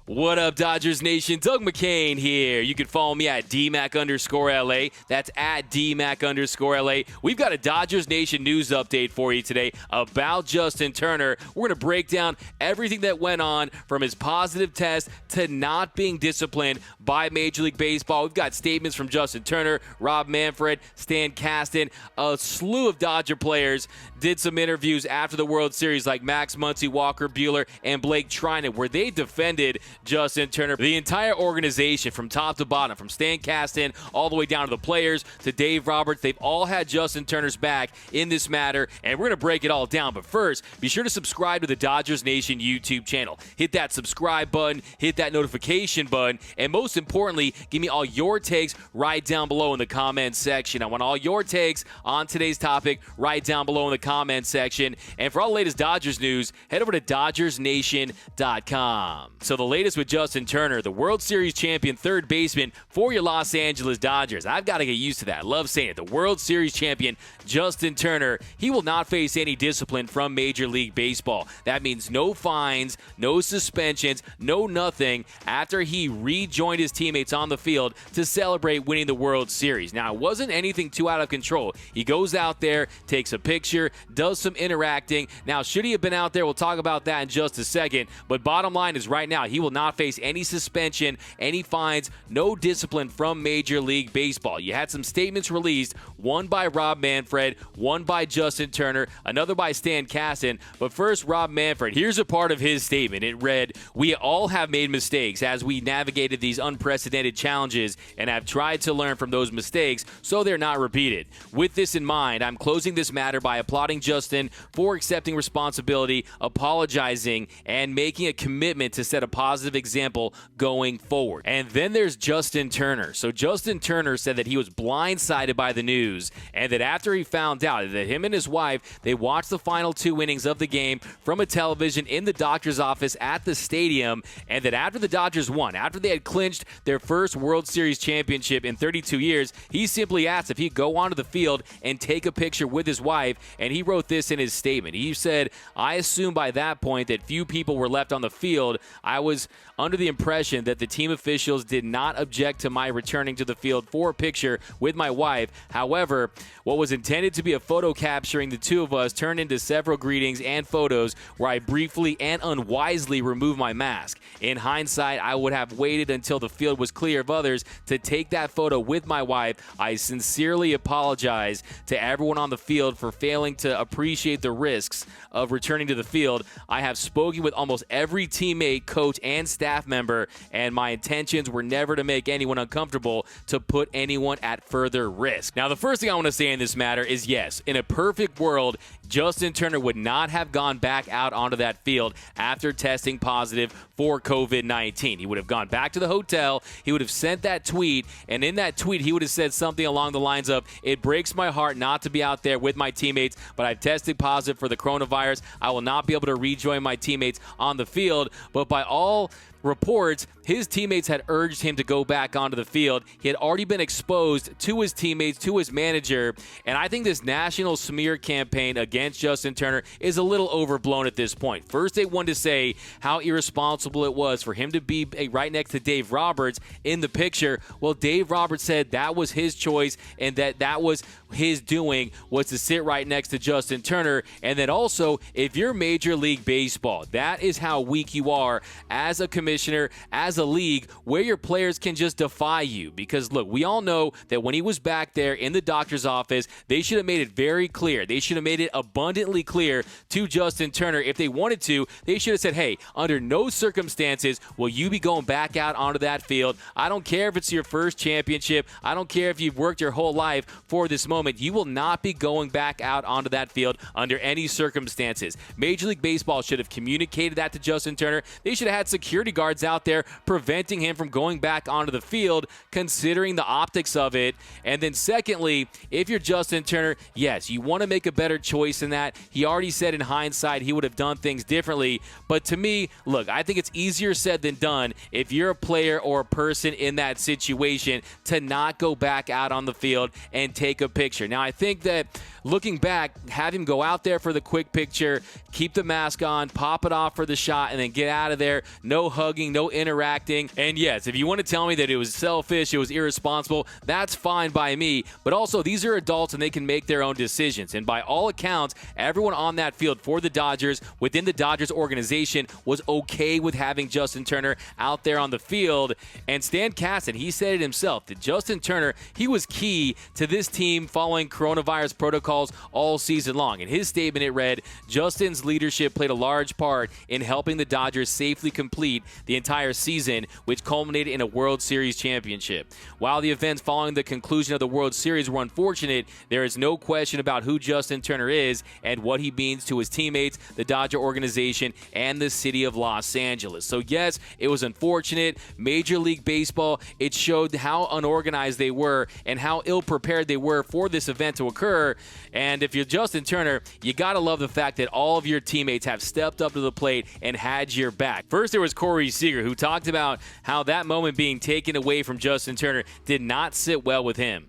What up, Dodgers Nation? Doug McCain here. You can follow me at DMac_LA. That's at DMac_LA. We've got a Dodgers Nation news update for you today about Justin Turner. We're going to break down everything that went on from his positive test to not being disciplined by Major League Baseball. We've got statements from Justin Turner, Rob Manfred, Stan Kasten. A slew of Dodger players did some interviews after the World Series like Max Muncy, Walker Buehler, and Blake Trinan, where they defended Justin Turner. The entire organization from top to bottom, from Stan Kasten all the way down to the players to Dave Roberts, they've all had Justin Turner's back in this matter, and we're going to break it all down. But first, be sure to subscribe to the Dodgers Nation YouTube channel. Hit that subscribe button, hit that notification button, and most importantly, give me all your takes right down below in the comments section. I want all your takes on today's topic right down below in the comments section. And for all the latest Dodgers news, head over to DodgersNation.com. So the latest with Justin Turner, the World Series champion third baseman for your Los Angeles Dodgers. I've got to get used to that. I love saying it. The World Series champion, Justin Turner, he will not face any discipline from Major League Baseball. That means no fines, no suspensions, no nothing after he rejoined his teammates on the field to celebrate winning the World Series. Now, it wasn't anything too out of control. He goes out there, takes a picture, does some interacting. Now, should he have been out there? We'll talk about that in just a second. But bottom line is right now, he will not face any suspension, any fines, no discipline from Major League Baseball. You had some statements released, one by Rob Manfred, one by Justin Turner, another by Stan Kasten. But first, Rob Manfred. Here's a part of his statement. It read, "We all have made mistakes as we navigated these unprecedented challenges and have tried to learn from those mistakes so they're not repeated. With this in mind, I'm closing this matter by applauding Justin for accepting responsibility, apologizing, and making a commitment to set a positive example going forward." And then there's Justin Turner. So Justin Turner said that he was blindsided by the news, and that after he found out that him and his wife, they watched the final 2 innings of the game from a television in the doctor's office at the stadium, and that after the Dodgers won, after they had clinched their first World Series championship in 32 years, he simply asked if he'd go onto the field and take a picture with his wife, and he wrote this in his statement. He said, "I assumed by that point that few people were left on the field. I was under the impression that the team officials did not object to my returning to the field for a picture with my wife. However, what was intended to be a photo capturing the two of us turned into several greetings and photos where I briefly and unwisely removed my mask. In hindsight, I would have waited until the field was clear of others to take that photo with my wife. I sincerely apologize to everyone on the field for failing to appreciate the risks of returning to the field. I have spoken with almost every teammate, coach, and staff member, and my intentions were never to make anyone uncomfortable, to put anyone at further risk." Now, the first thing I want to say in this matter is yes, in a perfect world, Justin Turner would not have gone back out onto that field after testing positive for COVID-19. He would have gone back to the hotel, he would have sent that tweet, and in that tweet, he would have said something along the lines of, "It breaks my heart not to be out there with my teammates, but I've tested positive for the coronavirus. I will not be able to rejoin my teammates on the field." But by all reports, his teammates had urged him to go back onto the field. He had already been exposed to his teammates, to his manager, and I think this national smear campaign against Justin Turner is a little overblown at this point. First, they wanted to say how irresponsible it was for him to be right next to Dave Roberts in the picture. Well, Dave Roberts said that was his choice and that was his doing, was to sit right next to Justin Turner. And then also, if you're Major League Baseball, that is how weak you are as a commissioner, as a league, where your players can just defy you. Because, look, we all know that when he was back there in the doctor's office, they should have made it very clear. They should have made it abundantly clear to Justin Turner. If they wanted to, they should have said, "Hey, under no circumstances will you be going back out onto that field. I don't care if it's your first championship. I don't care if you've worked your whole life for this moment. You will not be going back out onto that field under any circumstances." Major League Baseball should have communicated that to Justin Turner. They should have had security guards out there preventing him from going back onto the field, considering the optics of it. And then secondly, if you're Justin Turner, yes, you want to make a better choice than that. He already said in hindsight he would have done things differently. But to me, look, I think it's easier said than done if you're a player or a person in that situation to not go back out on the field and take a picture. Now, I think that looking back, have him go out there for the quick picture, keep the mask on, pop it off for the shot, and then get out of there. No hugs, hugging, no interacting. And yes, if you want to tell me that it was selfish, it was irresponsible, that's fine by me. But also, these are adults and they can make their own decisions. And by all accounts, everyone on that field for the Dodgers, within the Dodgers organization, was okay with having Justin Turner out there on the field. And Stan Kasten, he said it himself, that Justin Turner, he was key to this team following coronavirus protocols all season long. In his statement, it read, Justin's leadership played a large part in helping the Dodgers safely complete the entire season, which culminated in a World Series championship. While the events following the conclusion of the World Series were unfortunate, there is no question about who Justin Turner is and what he means to his teammates, the Dodger organization, and the city of Los Angeles. So yes, it was unfortunate. Major League Baseball, it showed how unorganized they were and how ill-prepared they were for this event to occur. And if you're Justin Turner, you got to love the fact that all of your teammates have stepped up to the plate and had your back. First, there was Corey Seager, who talked about how that moment being taken away from Justin Turner did not sit well with him.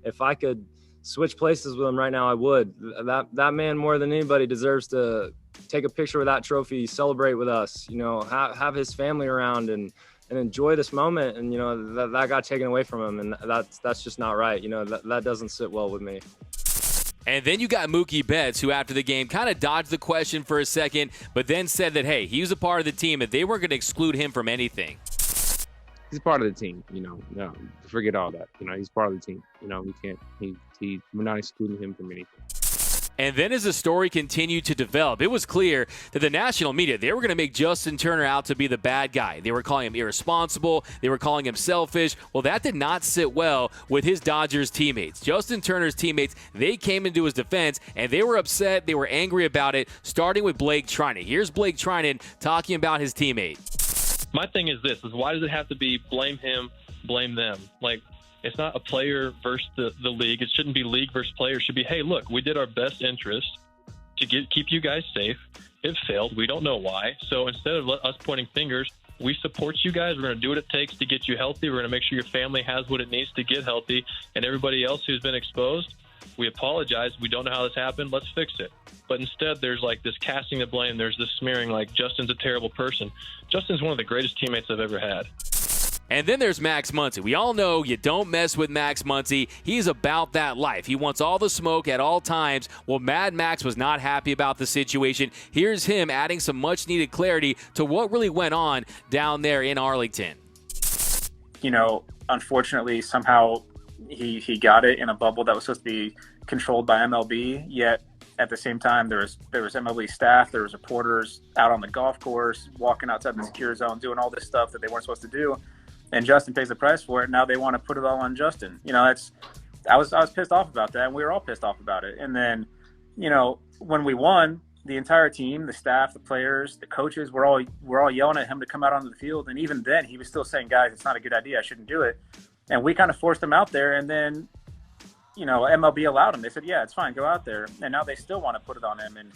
If I could switch places with him right now, I would. That man, more than anybody, deserves to take a picture with that trophy, celebrate with us, have his family around and enjoy this moment. And, that got taken away from him. And that's just not right. That doesn't sit well with me. And then you got Mookie Betts, who after the game kind of dodged the question for a second, but then said that, hey, he was a part of the team, that they weren't going to exclude him from anything. He's part of the team, no, forget all that. He's part of the team. We can't, we're not excluding him from anything. And then as the story continued to develop, it was clear that the national media, they were going to make Justin Turner out to be the bad guy. They were calling him irresponsible. They were calling him selfish. Well, that did not sit well with his Dodgers teammates. Justin Turner's teammates, they came into his defense, and they were upset. They were angry about it, starting with Blake Trinan. Here's Blake Trinan talking about his teammate. My thing is this, is why does it have to be blame him, blame them? Like, it's not a player versus the league. It shouldn't be league versus player. It should be, hey, look, we did our best interest to keep you guys safe. It failed. We don't know why. So instead of us pointing fingers, we support you guys. We're going to do what it takes to get you healthy. We're going to make sure your family has what it needs to get healthy. And everybody else who's been exposed, we apologize. We don't know how this happened. Let's fix it. But instead, there's like this casting the blame. There's this smearing like Justin's a terrible person. Justin's one of the greatest teammates I've ever had. And then there's Max Muncy. We all know you don't mess with Max Muncy. He's about that life. He wants all the smoke at all times. Well, Mad Max was not happy about the situation. Here's him adding some much-needed clarity to what really went on down there in Arlington. Unfortunately, somehow he got it in a bubble that was supposed to be controlled by MLB, yet at the same time, there was MLB staff, there was reporters out on the golf course, walking outside the secure zone, doing all this stuff that they weren't supposed to do. And Justin pays the price for it. Now they want to put it all on Justin. I was pissed off about that, and we were all pissed off about it. And then, when we won, the entire team, the staff, the players, the coaches, we're all yelling at him to come out onto the field. And even then, he was still saying, "Guys, it's not a good idea. I shouldn't do it." And we kind of forced him out there. And then, MLB allowed him. They said, "Yeah, it's fine. Go out there." And now they still want to put it on him. And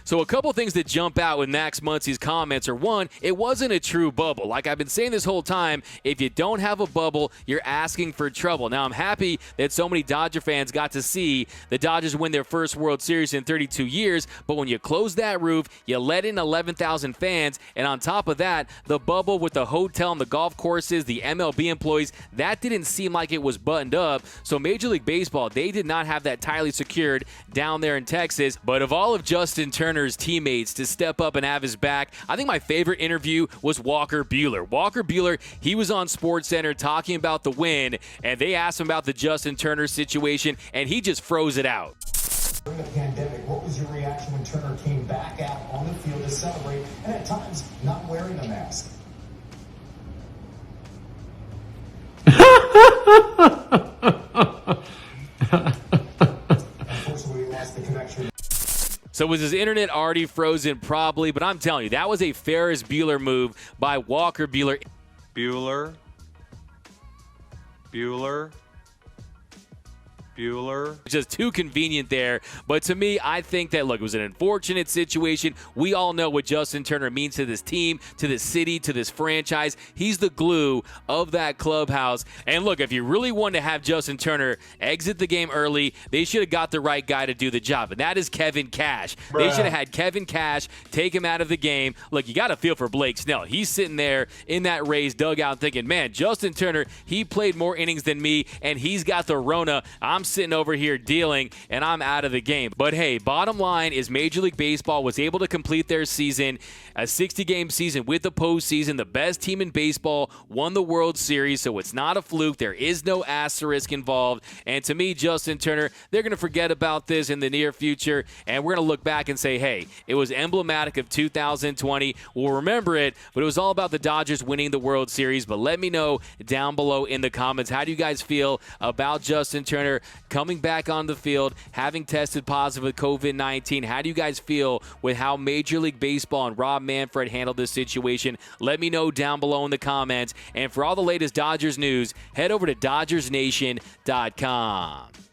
So a couple things that jump out with Max Muncy's comments are, one, it wasn't a true bubble. Like I've been saying this whole time, if you don't have a bubble, you're asking for trouble. Now, I'm happy that so many Dodger fans got to see the Dodgers win their first World Series in 32 years, but when you close that roof, you let in 11,000 fans, and on top of that, the bubble with the hotel and the golf courses, the MLB employees, that didn't seem like it was buttoned up. So Major League Baseball, they did not have that tightly secured down there in Texas. But of all of Justin Turner's teammates to step up and have his back, I think my favorite interview was Walker Buehler. Walker Buehler, he was on SportsCenter talking about the win, and they asked him about the Justin Turner situation, and he just froze it out. During the pandemic, what was your reaction when Turner came back out on the field to celebrate, and at times not wearing a mask? Unfortunately, we lost the connection. So was his internet already frozen? Probably, but I'm telling you, that was a Ferris Bueller move by Walker Buehler. Bueller. Bueller. Just too convenient there. But to me, I think that, look, it was an unfortunate situation. We all know what Justin Turner means to this team, to this city, to this franchise. He's the glue of that clubhouse. And look, if you really wanted to have Justin Turner exit the game early, they should have got the right guy to do the job, and that is Kevin Cash. They should have had Kevin Cash take him out of the game. Look, you got to feel for Blake Snell. He's sitting there in that Rays dugout thinking, man, Justin Turner, he played more innings than me, and he's got the Rona. I'm sitting over here dealing, and I'm out of the game. But hey, bottom line is Major League Baseball was able to complete their season, a 60-game season with the postseason. The best team in baseball won the World Series, so it's not a fluke. There is no asterisk involved. And to me, Justin Turner, they're going to forget about this in the near future, and we're going to look back and say, hey, it was emblematic of 2020. We'll remember it, but it was all about the Dodgers winning the World Series. But let me know down below in the comments, how do you guys feel about Justin Turner coming back on the field, having tested positive with COVID-19? How do you guys feel with how Major League Baseball and Rob Manfred handled this situation? Let me know down below in the comments. And for all the latest Dodgers news, head over to DodgersNation.com.